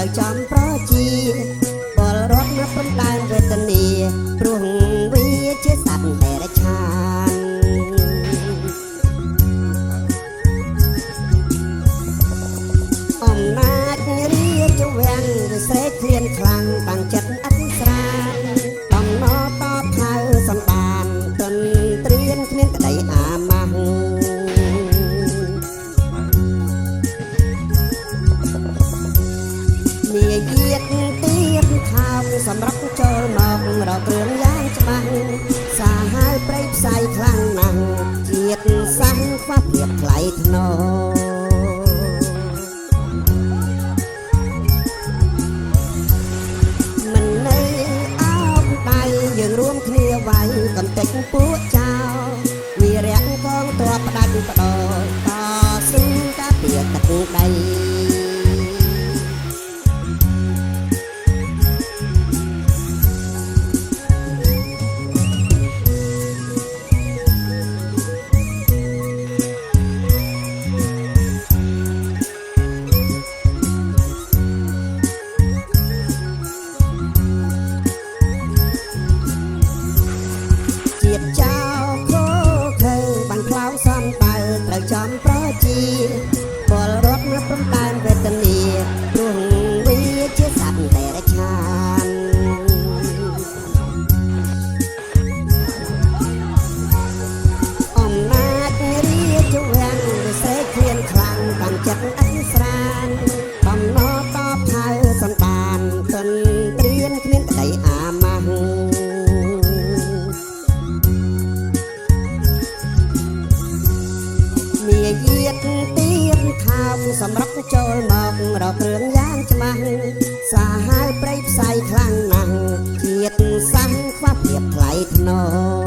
ត្រូវចំប្រជាពលរដ្ឋនៅព្រំដែនវេទនាព្រោះវាជាសត្វដេរឆានអំណាចរាជវាំងវាស្រេកឃ្លានខ្លាំងតាំងចិត្តអត់ស្រានតំណតបថៅសំបានទន្ទ្រានគ្មានក្តីអាម៉ាស់មាយាទទៀតខោកសម្រាប់ចូលមករកគ្រឿងយ៉ាងច្បាស់សាហាវព្រៃផ្សៃខ្លាំងណាស់ជាតិសាំងខ្វះភាពថ្លៃថ្នូរមិននៅអោបដៃយើងរួមគ្នាវាយកំទេចពួកចោលវីរៈកងទ័ពផ្ដាច់បដោតស៊ូការពារទឹកដីជាតិចៅខូខើបានផ្លោសំដៅត្រូវចំប្រជាពលរដ្ឋនៅព្រំដែនវេទនាព្រោះវាជាសត្វដេរឆានអំណាចរាជវាំងវាស្រេកឃ្លានខ្លាំងតាំងចិត្តអត់ស្រានបំណតបថៅសំបានទន្ទ្រានគ្មានក្តីអាម៉ាស់មាយាទទៀតខោកសម្រាប់ចូលមករកគ្រឿងយ៉ាងច្បាស់សាហាវព្រៃផ្សៃខ្លាំងណាស់ជាតិសាំងខ្វះភាពថ្លៃថ្នូរ